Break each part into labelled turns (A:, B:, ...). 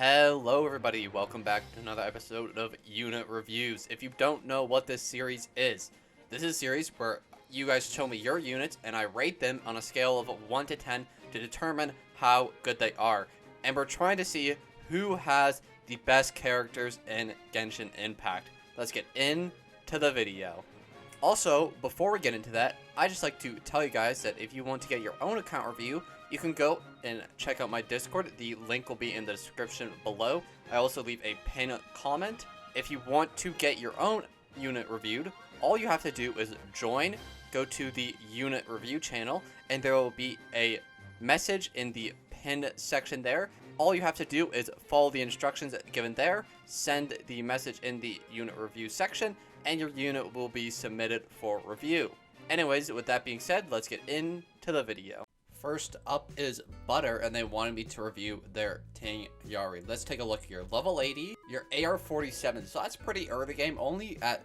A: Hello everybody, welcome back to another episode of Unit Reviews. If you don't know what this series is, this is a series where you guys show me your units and I rate them on a scale of 1 to 10 to determine how good they are. And we're trying to see who has the best characters in Genshin Impact. Let's get into the video. Also, before we get into that, I just like to tell you guys that if you want to get your own account review, you can go and check out my Discord. The link will be in the description below. I also leave a pinned comment. If you want to get your own unit reviewed, all you have to do is join, go to the unit review channel, and there will be a message in the pinned section there. All you have to do is follow the instructions given there, send the message in the unit review section, and your unit will be submitted for review. Anyways, with that being said, let's get into the video. First up is Butter, and they wanted me to review their Tighnari. Let's take a look here. Level 80, your AR 47, so that's pretty early game, only at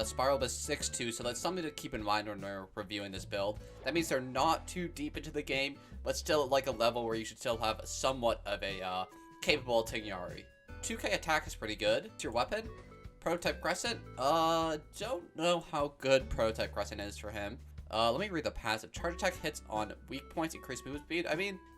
A: Spiral Abyss 6-2, so that's something to keep in mind when we're reviewing this build. That means they're not too deep into the game, but still like a level where you should still have somewhat of a capable Tighnari. 2k attack is pretty good. It's your weapon. Prototype Crescent, don't know how good Prototype Crescent is for him. Let me read the passive. Charge attack hits on weak points, increase move speed.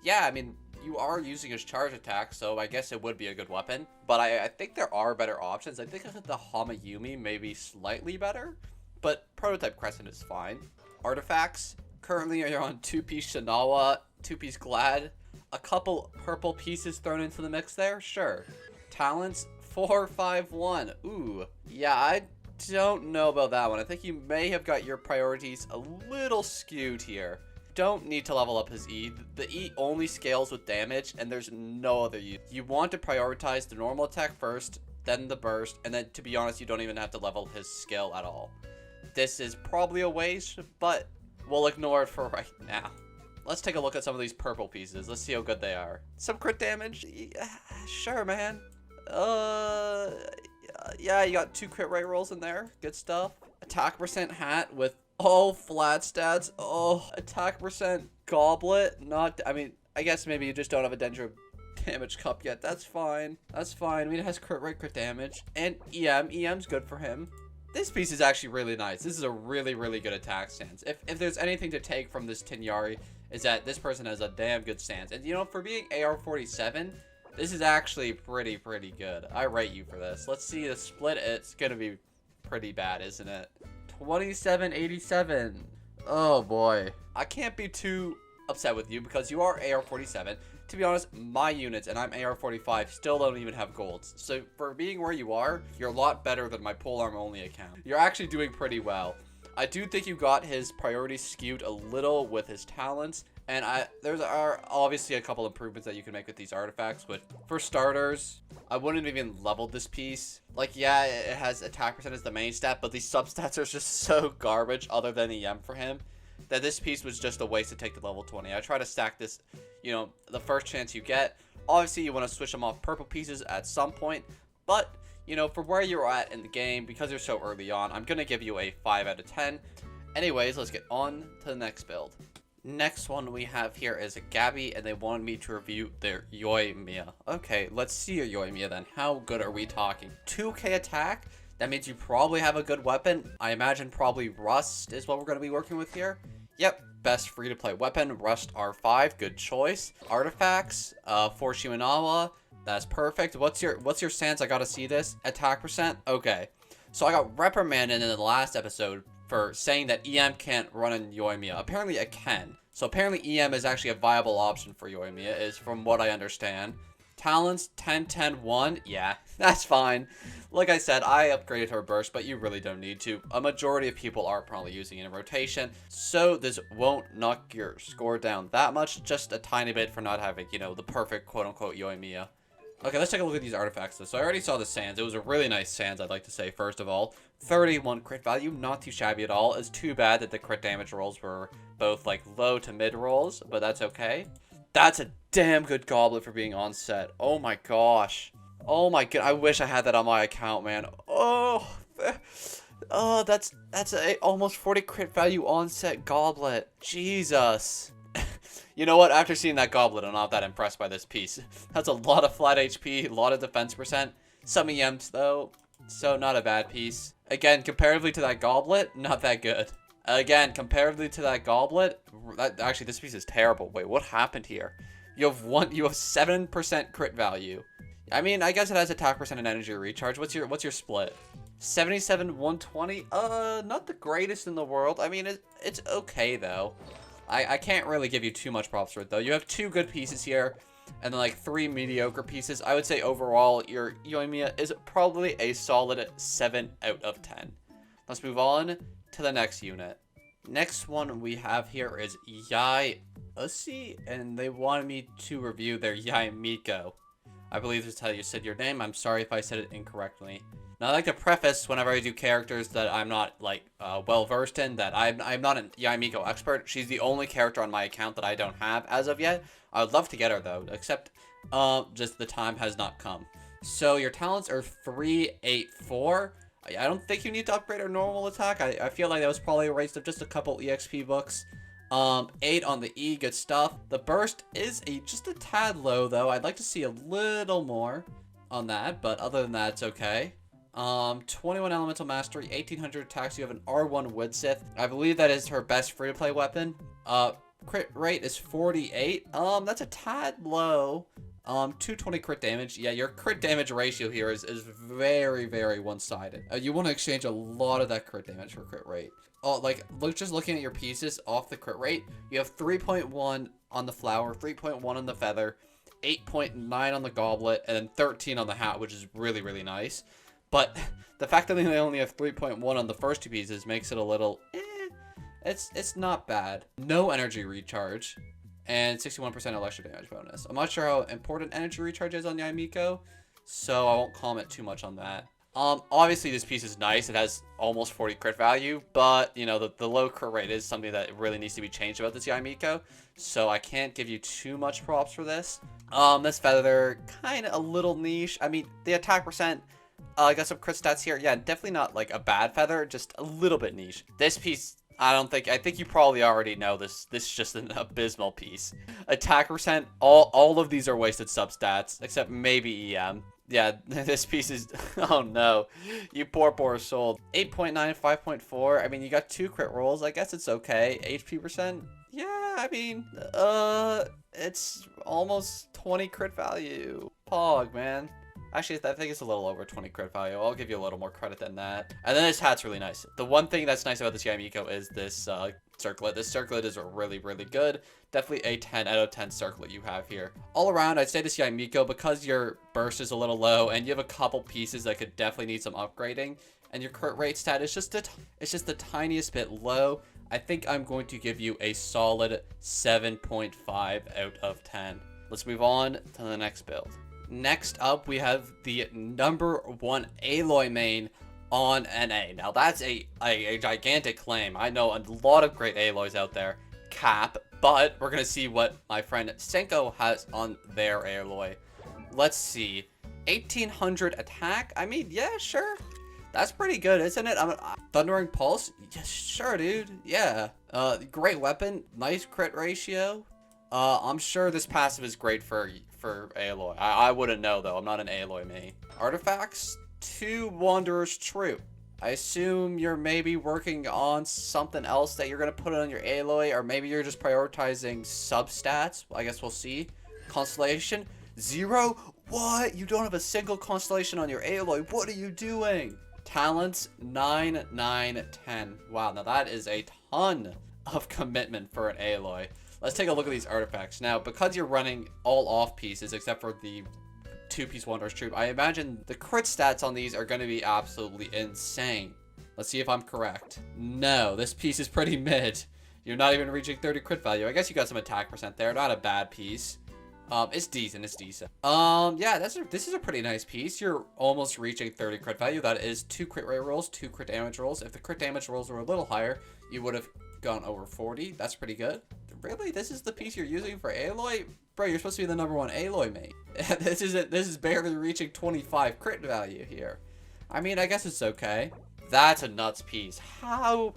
A: You are using his charge attack, so I guess it would be a good weapon. But I think there are better options. I think the Hamayumi may be slightly better, but Prototype Crescent is fine. Artifacts, currently you're on 2-piece Shinawa, 2-piece Glad, a couple purple pieces thrown into the mix there, sure. Talents, 4-5-1. Ooh, yeah, I don't know about that one. I think you may have got your priorities a little skewed here. Don't need to level up his E. The E only scales with damage, and there's no other use. You want to prioritize the normal attack first, then the burst, and then, to be honest, you don't even have to level his skill at all. This is probably a waste, but we'll ignore it for right now. Let's take a look at some of these purple pieces. Let's see how good they are. Some crit damage? Yeah, sure, man. Yeah, you got 2 crit rate rolls in there. Good stuff. Attack percent hat with all flat stats. Oh, attack percent goblet. I guess maybe you just don't have a Dendro damage cup yet. That's fine. That's fine. I mean, it has crit rate, crit damage. And EM. EM's good for him. This piece is actually really nice. This is a really, really good attack stance. If there's anything to take from this Tighnari, is that this person has a damn good stance. And, you know, for being AR 47... this is actually pretty good. I rate you for this. Let's see the split. It's gonna be pretty bad, isn't it? 27-87. Oh boy. I can't be too upset with you because you are AR 47. To be honest, my units, and I'm AR 45, still don't even have golds. So for being where you are, you're a lot better than my polearm only account. You're actually doing pretty well. I do think you got his priorities skewed a little with his talents. And there are obviously a couple improvements that you can make with these artifacts, but for starters, I wouldn't have even leveled this piece. Like, yeah, it has attack percent as the main stat, but these substats are just so garbage other than EM for him, that this piece was just a waste to take to level 20. I try to stack this, you know, the first chance you get. Obviously, you want to switch them off purple pieces at some point, but, you know, for where you're at in the game, because you're so early on, I'm going to give you a 5 out of 10. Anyways, let's get on to the next build. Next one we have here is a Gabby, and they wanted me to review their Yoimiya. Okay, let's see your Yoimiya then. How good are we talking? 2k attack? That means you probably have a good weapon. I imagine probably Rust is what we're going to be working with here. Yep, best free-to-play weapon, Rust R5, good choice. Artifacts, 4 Shiminawa, that's perfect. What's your stance? I gotta see this. Attack percent? Okay. So I got reprimanded in the last episode for saying that EM can't run in Yoimiya. Apparently it can. So apparently EM is actually a viable option for Yoimiya, is from what I understand. Talents, 10-10-1. Yeah, that's fine. Like I said, I upgraded her burst, but you really don't need to. A majority of people are probably using it in rotation, so this won't knock your score down that much, just a tiny bit for not having, you know, the perfect quote-unquote Yoimiya. Okay, let's take a look at these artifacts though. So I already saw the sands. It was a really nice sands, I'd like to say, first of all. 31 crit value, not too shabby at all. It's too bad that the crit damage rolls were both like low to mid rolls, but that's okay. That's a damn good goblet for being on set. Oh my gosh. Oh my god, I wish I had that on my account, man. Oh, that's a almost 40 crit value on set goblet. Jesus. You know what? After seeing that goblet, I'm not that impressed by this piece. That's a lot of flat HP, a lot of defense percent. Some EMs, though, so not a bad piece. Again, comparatively to that goblet, not that good. Again, comparatively to that goblet, actually, this piece is terrible. Wait, what happened here? You have 7% crit value. I mean, I guess it has attack percent and energy recharge. What's your split? 77, 120? Not the greatest in the world. I mean, it's okay, though. I can't really give you too much props for it, though. You have 2 good pieces here, and then, like, 3 mediocre pieces. I would say, overall, your Yoimiya is probably a solid 7 out of 10. Let's move on to the next unit. Next one we have here is Yae Miko, and they wanted me to review their Yae Miko. I believe this is how you said your name. I'm sorry if I said it incorrectly. Now, I like to preface whenever I do characters that I'm not, like, well-versed in, that I'm not an Yae Miko expert. She's the only character on my account that I don't have as of yet. I would love to get her, though, except, just the time has not come. So, your talents are 3, 8, 4. I don't think you need to upgrade her normal attack. I feel like that was probably a waste of just a couple EXP books. 8 on the E, good stuff. The burst is just a tad low, though. I'd like to see a little more on that, but other than that, it's okay. 21 elemental mastery, 1800 attacks. You have an R1 Woodsith. I believe that is her best free-to-play weapon. Crit rate is 48. That's a tad low. 220 crit damage. Yeah, your crit damage ratio here is very, very one-sided. You want to exchange a lot of that crit damage for crit rate. Oh, like, just looking at your pieces off the crit rate, you have 3.1 on the flower, 3.1 on the feather, 8.9 on the goblet, and then 13 on the hat, which is really, really nice. But the fact that they only have 3.1 on the first 2 pieces makes it a little, it's not bad. No energy recharge, and 61% electro damage bonus. I'm not sure how important energy recharge is on Yae Miko, so I won't comment too much on that. Obviously this piece is nice. It has almost 40 crit value, but, you know, the low crit rate is something that really needs to be changed about this Yae Miko, so I can't give you too much props for this. This feather, kind of a little niche. I mean, the attack percent, I got some crit stats here. Yeah, definitely not, like, a bad feather, just a little bit niche. This piece, I think you probably already know this. This is just an abysmal piece. Attack percent, all of these are wasted substats, except maybe EM. Yeah, this piece is, oh no, you poor soul. 8.9, 5.4, I mean, you got 2 crit rolls, I guess it's okay. HP percent, yeah, I mean, it's almost 20 crit value. Pog, man. Actually, I think it's a little over 20 crit value. I'll give you a little more credit than that. And then this hat's really nice. The one thing that's nice about this Yae Miko is this circlet. This circlet is really, really good. Definitely a 10 out of 10 circlet you have here. All around, I'd say this Yae Miko, because your burst is a little low and you have a couple pieces that could definitely need some upgrading, and your crit rate stat is just the tiniest bit low, I think I'm going to give you a solid 7.5 out of 10. Let's move on to the next build. Next up, we have the #1 Aloy main on NA. Now, that's a gigantic claim. I know a lot of great Aloys out there. Cap. But we're going to see what my friend Senko has on their Aloy. Let's see. 1800 attack? I mean, yeah, sure. That's pretty good, isn't it? Thundering Pulse? Yeah, sure, dude. Yeah. Great weapon. Nice crit ratio. I'm sure this passive is great for Aloy. I wouldn't know, though. I'm not an Aloy main. Artifacts? 2 Wanderer's Troop. I assume you're maybe working on something else that you're going to put on your Aloy, or maybe you're just prioritizing substats. I guess we'll see. Constellation? 0? What? You don't have a single constellation on your Aloy. What are you doing? Talents? 9, 9, 10. Wow, now that is a ton of commitment for an Aloy. Let's take a look at these artifacts. Now, because you're running all off pieces, except for the 2-piece Wanderer's Troop, I imagine the crit stats on these are going to be absolutely insane. Let's see if I'm correct. No, this piece is pretty mid. You're not even reaching 30 crit value. I guess you got some attack percent there. Not a bad piece. It's decent. It's decent. Yeah, this is a pretty nice piece. You're almost reaching 30 crit value. That is 2 crit rate rolls, 2 crit damage rolls. If the crit damage rolls were a little higher, you would have gone over 40. That's pretty good. Really? This is the piece you're using for Aloy? Bro, you're supposed to be the #1 Aloy mate. This is barely reaching 25 crit value here. I mean, I guess it's okay. That's a nuts piece. How,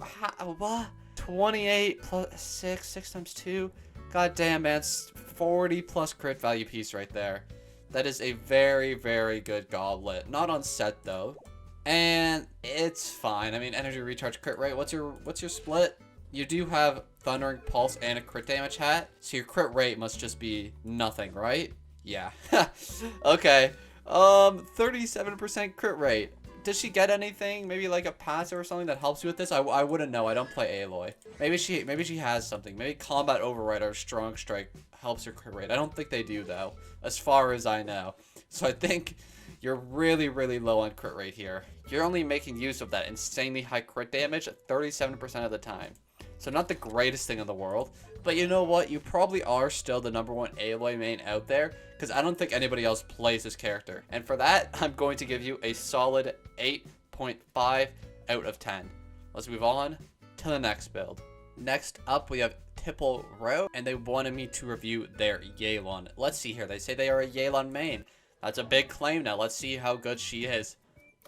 A: what? 28 plus 6 times 2. God damn, man. 40 plus crit value piece right there. That is a very, very good goblet. Not on set, though. And it's fine. I mean, energy recharge crit rate. What's your split? You do have Thundering Pulse and a crit damage hat. So your crit rate must just be nothing, right? Yeah. Okay. 37% crit rate. Does she get anything? Maybe like a passive or something that helps you with this? I wouldn't know. I don't play Aloy. Maybe she has something. Maybe Combat Override or Strong Strike helps her crit rate. I don't think they do though, as far as I know. So I think you're really, really low on crit rate here. You're only making use of that insanely high crit damage 37% of the time. So not the greatest thing in the world. But you know what? You probably are still the #1 Aloy main out there, because I don't think anybody else plays this character. And for that, I'm going to give you a solid 8.5 out of 10. Let's move on to the next build. Next up, we have Tipple Row, and they wanted me to review their Yelan. Let's see here. They say they are a Yelan main. That's a big claim now. Let's see how good she is.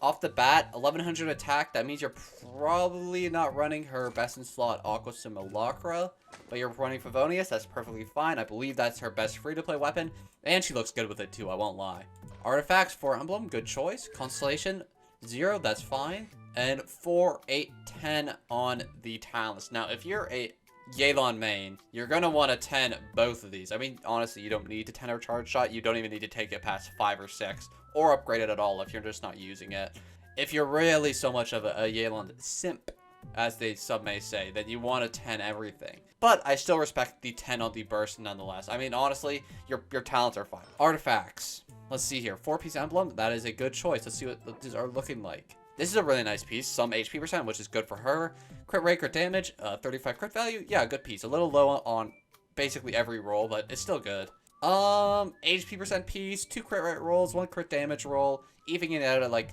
A: Off the bat, 1100 attack. That means you're probably not running her best in slot Aqua Simulacra, but you're running Favonius. That's perfectly fine. I believe that's her best free-to-play weapon, and she looks good with it too, I won't lie. Artifacts, 4 Emblem, good choice. Constellation, 0, that's fine. And 4, 8, 10 on the talents. Now, if you're a Yelan main, you're going to want to 10 both of these. I mean, honestly, you don't need to 10 her charge shot. You don't even need to take it past 5 or 6. Or upgrade it at all if you're just not using it. If you're really so much of a Yelan simp, as some may say, then you want to 10 everything. But I still respect the 10 on the burst nonetheless. I mean, honestly, your talents are fine. Artifacts. Let's see here. 4-piece emblem. That is a good choice. Let's see what these are looking like. This is a really nice piece. Some HP percent, which is good for her. Crit rate, crit damage, 35 crit value. Yeah, good piece. A little low on basically every roll, but it's still good. HP percent piece, 2 crit rate rolls, 1 crit damage roll, evening it out at like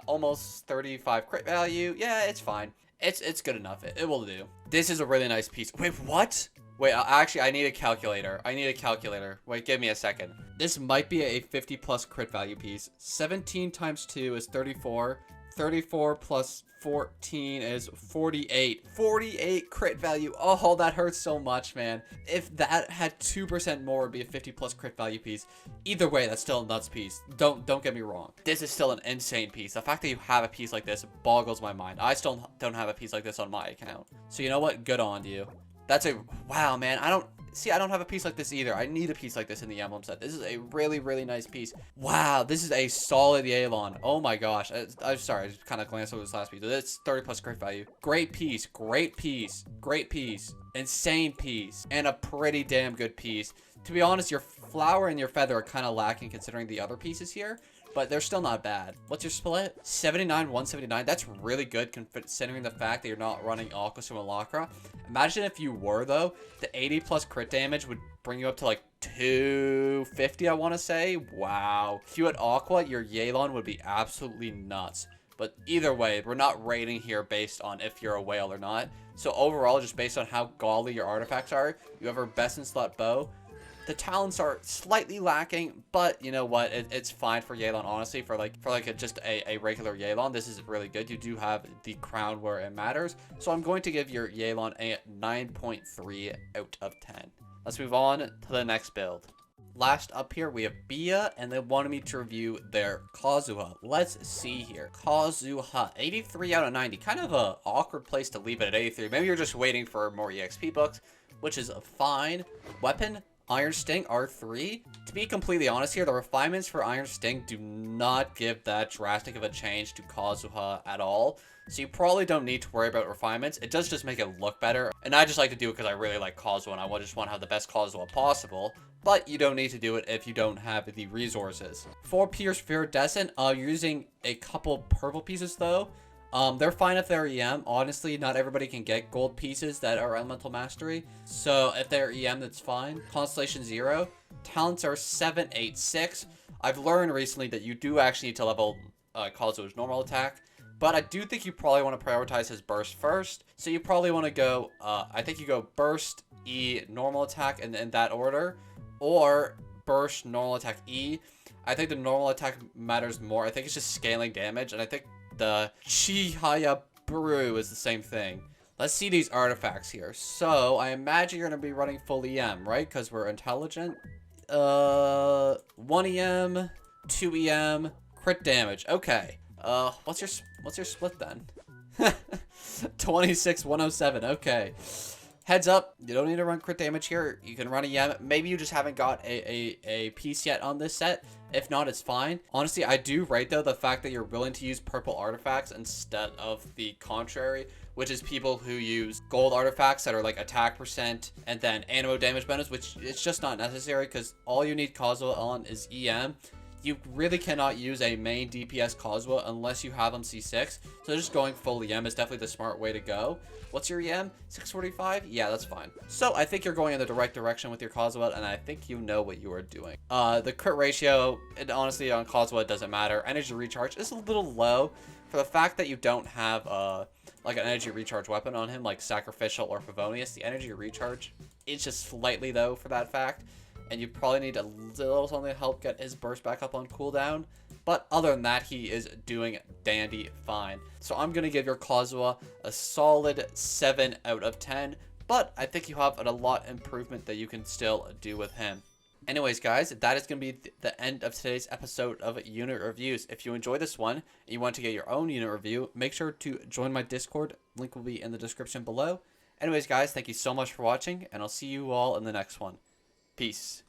A: almost 35 crit value. Yeah, it's fine. It's good enough. It will do. This is a really nice piece. Wait, what? Wait, actually, I need a calculator. Wait, give me a second. This might be a 50 plus crit value piece. 17 times 2 is 34. 34 plus 14 is 48. 48 crit value. Oh, that hurts so much, man. If that had 2% more, it would be a 50 plus crit value piece. Either way, that's still a nuts piece. Don't get me wrong. This is still an insane piece. The fact that you have a piece like this boggles my mind. I still don't have a piece like this on my account. So you know what? Good on you. That's a... Wow, man. I don't have a piece like this either. I need a piece like this in the emblem set. This is a really, really nice piece. Wow, this is a solid Yelan. Oh my gosh. I'm sorry, I just kind of glanced over this last piece. It's 30 plus crit value. Great piece, great piece, great piece. Insane piece. And a pretty damn good piece. To be honest, your flower and your feather are kind of lacking considering the other pieces here. But they're still not bad. What's your split? 79, 179. That's really good considering the fact that you're not running Aqua Simulacra. Imagine if you were, though. The 80 plus crit damage would bring you up to like 250, I want to say. Wow. If you had Aqua, your Yelan would be absolutely nuts. But either way, we're not rating here based on if you're a whale or not. So overall, just based on how godly your artifacts are, you have her best in slot bow. The talents are slightly lacking, but you know what? It's fine for Yelan, honestly. For just a regular Yelan, this is really good. You do have the crown where it matters. So I'm going to give your Yelan a 9.3 out of 10. Let's move on to the next build. Last up here, we have Bia, and they wanted me to review their Kazuha. Let's see here. Kazuha, 83 out of 90. Kind of a awkward place to leave it at 83. Maybe you're just waiting for more EXP books, which is fine. Weapon, Iron Sting, R3. To be completely honest here, the refinements for Iron Sting do not give that drastic of a change to Kazuha at all. So you probably don't need to worry about refinements. It does just make it look better. And I just like to do it because I really like Kazuha and I just want to have the best Kazuha possible. But you don't need to do it if you don't have the resources. For Pierce Viridescent, you're using a couple purple pieces though. They're fine if they're EM. Honestly, not everybody can get gold pieces that are Elemental Mastery. So if they're EM, that's fine. Constellation 0. Talents are 7, 8, 6. I've learned recently that you do actually need to level Kazuha's normal attack. But I do think you probably want to prioritize his burst first. So you probably want to go, I think you go burst, E, normal attack, and in that order. Or burst, normal attack, E. I think the normal attack matters more. I think it's just scaling damage. And I think the Chihaya Brew is the same thing. Let's see these artifacts here. So I imagine you're gonna be running full EM, right? Because we're intelligent. 1 EM, 2 EM, crit damage. Okay. What's your split then? 26, 107. Okay. Heads up, you don't need to run crit damage here. You can run EM. Maybe you just haven't got a piece yet on this set. If not, it's fine. Honestly, I do rate, though, the fact that you're willing to use purple artifacts instead of the contrary, which is people who use gold artifacts that are like attack percent and then animo damage bonus, which it's just not necessary because all you need Kazuha on is EM. You really cannot use a main DPS Kazuha unless you have him C6. So just going full EM is definitely the smart way to go. What's your EM? 645? Yeah, that's fine. So I think you're going in the right direction with your Kazuha, and I think you know what you are doing. The crit ratio, honestly, on Kazuha, it doesn't matter. Energy recharge is a little low for the fact that you don't have like an energy recharge weapon on him, like Sacrificial or Favonius. The energy recharge is just slightly low for that fact. And you probably need a little something to help get his burst back up on cooldown. But other than that, he is doing dandy fine. So I'm going to give your Kazuha a solid 7 out of 10. But I think you have a lot improvement that you can still do with him. Anyways, guys, that is going to be the end of today's episode of Unit Reviews. If you enjoyed this one and you want to get your own unit review, make sure to join my Discord. Link will be in the description below. Anyways, guys, thank you so much for watching, and I'll see you all in the next one. Peace.